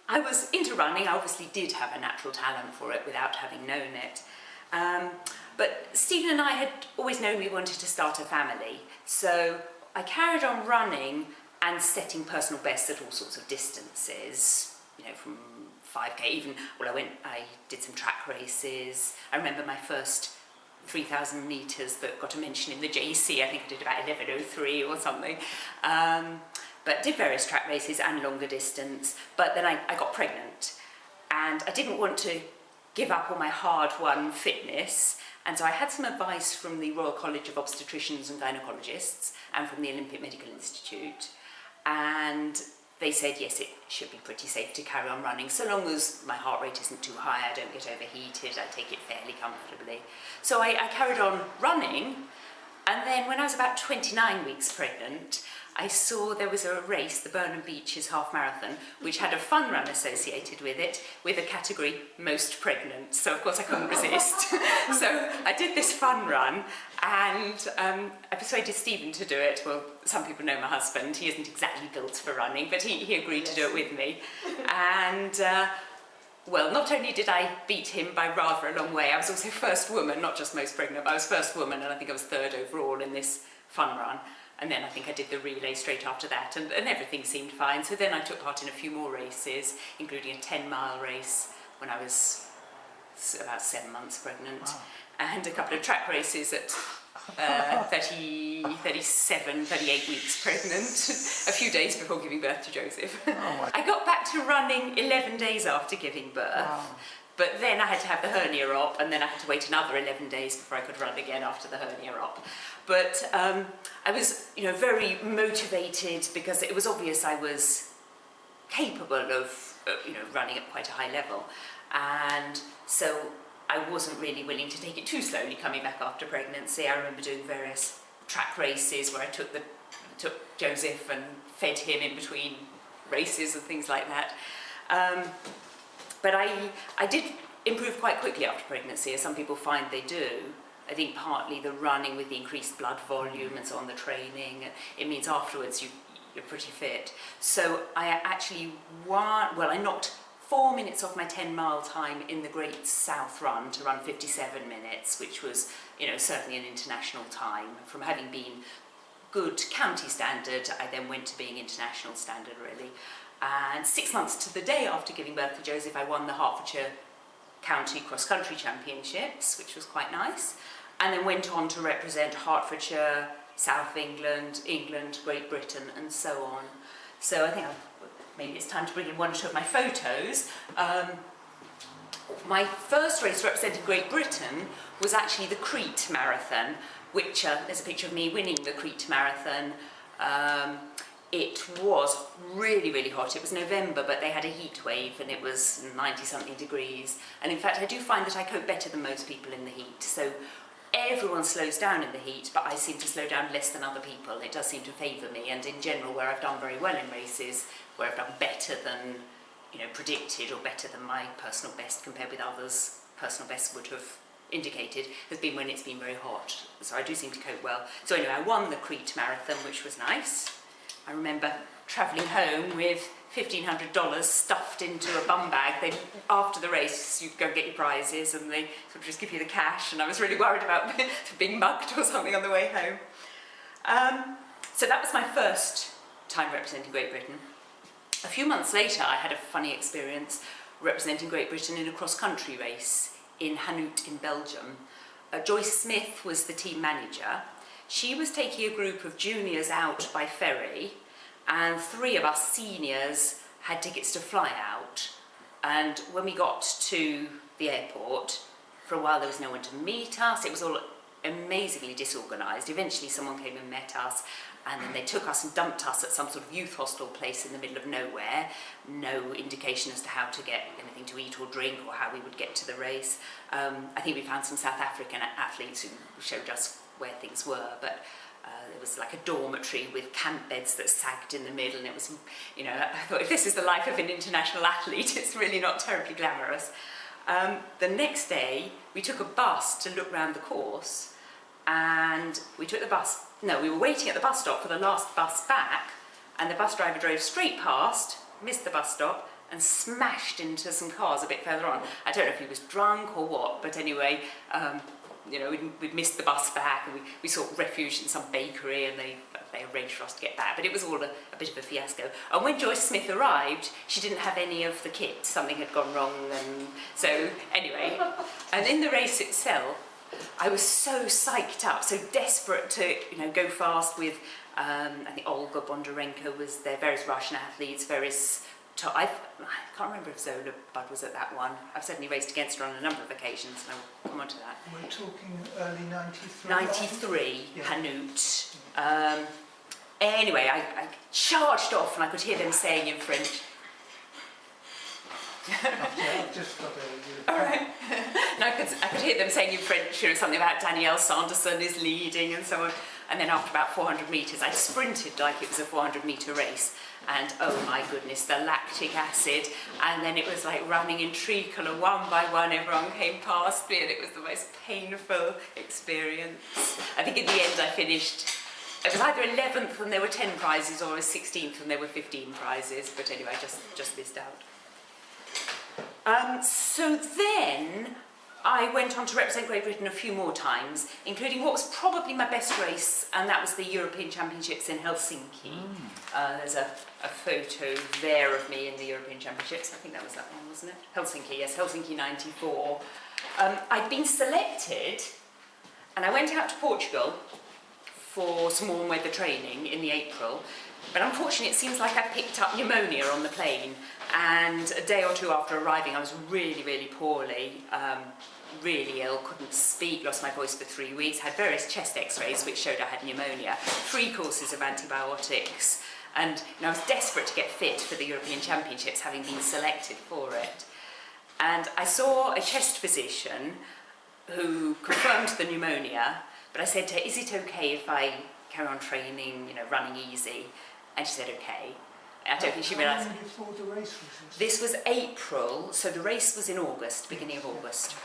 I was into running. I obviously did have a natural talent for it without having known it. But Stephen and I had always known we wanted to start a family. So I carried on running and setting personal bests at all sorts of distances, you know, from 5k even, well, I did some track races. I remember my first 3,000 metres that got a mention in the JC. I think I did about 11:03 or something. But did various track races and longer distance. But then I got pregnant and I didn't want to give up on my hard-won fitness. And so I had some advice from the Royal College of Obstetricians and Gynecologists and from the Olympic Medical Institute. And they said, yes, it should be pretty safe to carry on running, so long as my heart rate isn't too high, I don't get overheated, I take it fairly comfortably. So I carried on running, and then when I was about 29 weeks pregnant, I saw there was a race, the Burnham Beeches Half Marathon, which had a fun run associated with it, with a category most pregnant. So of course I couldn't resist. So I did this fun run, and I persuaded Stephen to do it. Well, some people know my husband. He isn't exactly built for running, but he agreed to do it with me. And well, not only did I beat him by rather a long way, I was also first woman, not just most pregnant, but I was first woman, and I think I was third overall in this fun run. And then I think I did the relay straight after that, and everything seemed fine. So then I took part in a few more races, including a 10-mile race when I was about 7 months pregnant, wow. And a couple of track races at 37, 38 weeks pregnant, a few days before giving birth to Joseph. Oh, I got back to running 11 days after giving birth. Wow. But then I had to have the hernia op, and then I had to wait another 11 days before I could run again after the hernia op. But I was, very motivated because it was obvious I was capable of, running at quite a high level. And so I wasn't really willing to take it too slowly coming back after pregnancy. I remember doing various track races where I took Joseph and fed him in between races and things like that. But I did improve quite quickly after pregnancy, as some people find they do. I think partly the running with the increased blood volume and so on, the training, it means afterwards you're pretty fit. So I actually I knocked 4 minutes off my 10-mile time in the Great South Run to run 57 minutes, which was, certainly an international time. From having been good county standard, I then went to being international standard, really. And 6 months to the day after giving birth to Joseph, I won the Hertfordshire County Cross Country Championships, which was quite nice. And then went on to represent Hertfordshire, South England, Great Britain, and so on. So I think maybe it's time to bring in one or two of my photos. My first race representing Great Britain was actually the Crete Marathon, which there's a picture of me winning the Crete Marathon. It was really, really hot. It was November, but they had a heat wave and it was 90-something degrees. And in fact, I do find that I cope better than most people in the heat. So everyone slows down in the heat, but I seem to slow down less than other people. It does seem to favour me. And in general, where I've done very well in races, where I've done better than, predicted, or better than my personal best compared with others' personal best would have indicated, has been when it's been very hot. So I do seem to cope well. So anyway, I won the Crete Marathon, which was nice. I remember travelling home with $1,500 stuffed into a bum bag. After the race, you'd go and get your prizes and they sort of just give you the cash, and I was really worried about being mugged or something on the way home. So that was my first time representing Great Britain. A few months later, I had a funny experience representing Great Britain in a cross-country race in Hanout in Belgium. Joyce Smith was the team manager. She was taking a group of juniors out by ferry, and 3 of us seniors had tickets to fly out. And when we got to the airport, for a while there was no one to meet us. It was all amazingly disorganised. Eventually someone came and met us, and then they took us and dumped us at some sort of youth hostel place in the middle of nowhere. No indication as to how to get anything to eat or drink or how we would get to the race. I think we found some South African athletes who showed us where things were, but there was like a dormitory with camp beds that sagged in the middle, and it was, I thought, if this is the life of an international athlete, it's really not terribly glamorous. The next day, we took a bus to look round the course, and we were waiting at the bus stop for the last bus back, and the bus driver drove straight past, missed the bus stop, and smashed into some cars a bit further on. I don't know if he was drunk or what, but anyway, you know, we'd missed the bus back, and we sought refuge in some bakery, and they arranged for us to get back, but it was all a bit of a fiasco. And when Joyce Smith arrived, she didn't have any of the kit. Something had gone wrong, and so anyway, and in the race itself, I was so psyched up, so desperate to, you know, go fast with, I think Olga Bondarenko was there, various Russian athletes, various, I can't remember if Zola Budd was at that one. I've certainly raced against her on a number of occasions, and I'll come on to that. We're talking early 93? 93, yeah. Hanout. Anyway, I charged off, and I could hear them saying in French, I've just got a... all right. And I could hear them saying in French, you know, something about Danielle Sanderson is leading and so on. And then after about 400 metres, I sprinted like it was a 400-metre race. And oh my goodness, the lactic acid. And then it was like running in treacle, and one by one everyone came past me, and it was the most painful experience. I think in the end I finished, it was either 11th and there were 10 prizes, or I was 16th and there were 15 prizes. But anyway, I just missed out. So then I went on to represent Great Britain a few more times, including what was probably my best race, and that was the European Championships in Helsinki. There's a photo there of me in the European Championships. I think that was that one, wasn't it? Helsinki, yes, Helsinki 94. I'd been selected, and I went out to Portugal for some warm weather training in the April, but unfortunately it seems like I picked up pneumonia on the plane, and a day or two after arriving I was really, really poorly, really ill, couldn't speak, lost my voice for 3 weeks, had various chest x-rays which showed I had pneumonia, 3 courses of antibiotics, and you know, I was desperate to get fit for the European Championships, having been selected for it. And I saw a chest physician who confirmed the pneumonia, but I said to her, is it okay if I carry on training, you know, running easy? And she said, okay. I don't think she realised. How long before the race was? This was April, so the race was in August, beginning of August.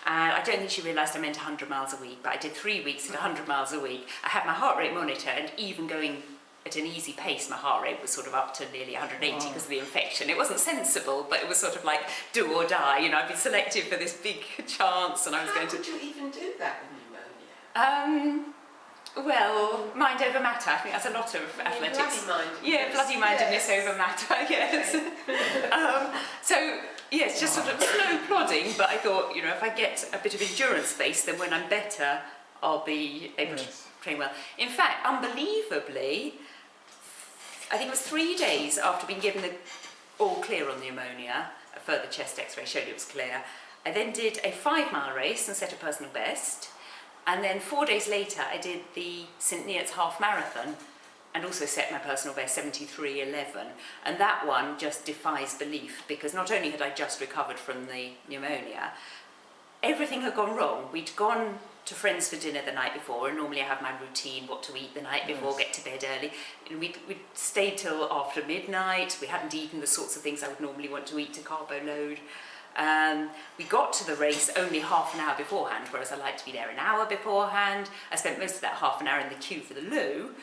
And I don't think she realised I meant 100 miles a week, but I did 3 weeks at 100 miles a week. I had my heart rate monitor, and even going at an easy pace, my heart rate was sort of up to nearly 180 because of the infection. It wasn't sensible, but it was sort of like do or die. You know, I'd been selected for this big chance, and I was going to... How could you even do that with pneumonia? Well, mind over matter. I think that's a lot of athletics. Bloody-mindedness. Yeah, bloody-mindedness Yes. over matter, yes. So, yes, just sort of slow plodding, but I thought, you know, if I get a bit of endurance space, then when I'm better, I'll be able to train well. In fact, unbelievably, I think it was 3 days after being given the all clear on the pneumonia, a further chest x-ray showed it was clear, I then did a 5-mile race and set a personal best. And then 4 days later, I did the St Neots half marathon and also set my personal best, 73:11. And that one just defies belief, because not only had I just recovered from the pneumonia, everything had gone wrong. We'd gone to friends for dinner the night before, and normally I have my routine, what to eat the night before, get to bed early. And we'd stayed till after midnight. We hadn't eaten the sorts of things I would normally want to eat to carbo load. We got to the race only half an hour beforehand, whereas I like to be there an hour beforehand. I spent most of that half an hour in the queue for the loo,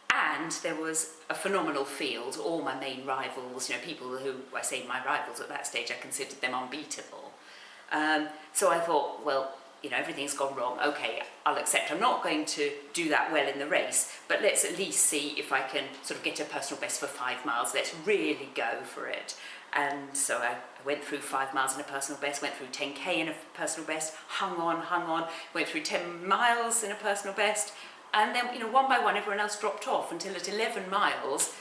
and there was a phenomenal field, all my main rivals, you know, people who, I say my rivals at that stage, I considered them unbeatable. So I thought, well, you know, everything's gone wrong, okay, I'll accept I'm not going to do that well in the race, but let's at least see if I can sort of get a personal best for 5 miles, let's really go for it. And so I went through 5 miles in a personal best, went through 10k in a personal best, hung on, went through 10 miles in a personal best, and then, you know, one by one everyone else dropped off until at 11 miles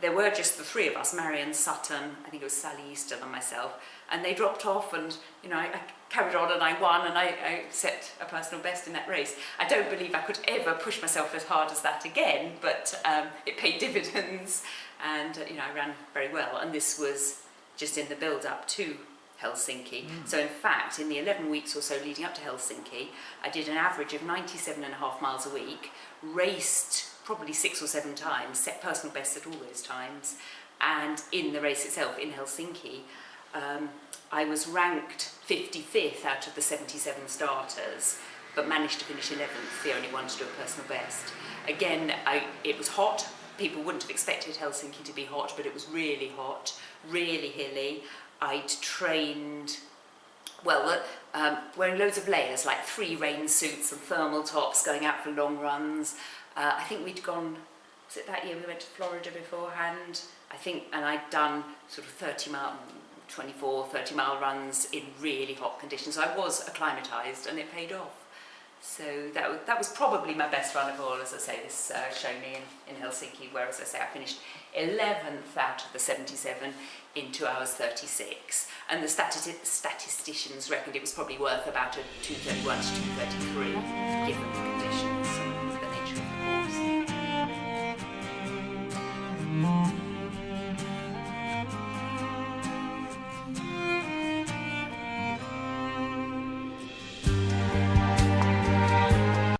there were just the 3 of us, Marion Sutton, I think it was Sally Easton and myself, and they dropped off, and, you know, I carried on and I won, and I set a personal best in that race. I don't believe I could ever push myself as hard as that again, but it paid dividends, and, you know, I ran very well, and this was just in the build-up to Helsinki. So in fact, in the 11 weeks or so leading up to Helsinki, I did an average of 97.5 miles a week, raced probably 6 or 7 times, set personal bests at all those times, and in the race itself, in Helsinki, I was ranked 55th out of the 77 starters, but managed to finish 11th, the only one to do a personal best. Again, it was hot, people wouldn't have expected Helsinki to be hot, but it was really hot, really hilly. I'd trained, well, wearing loads of layers, like 3 rain suits and thermal tops, going out for long runs. I think we'd gone, was it that year we went to Florida beforehand? I think, and I'd done sort of 24, 30-mile runs in really hot conditions. So I was acclimatised, and it paid off. So that was probably my best run of all, as I say. This showed me in Helsinki, where, as I say, I finished 11th out of the 77 in 2 hours 36. And the statisticians reckoned it was probably worth about a 2:31 to 2:33, given the conditions and the nature of the course.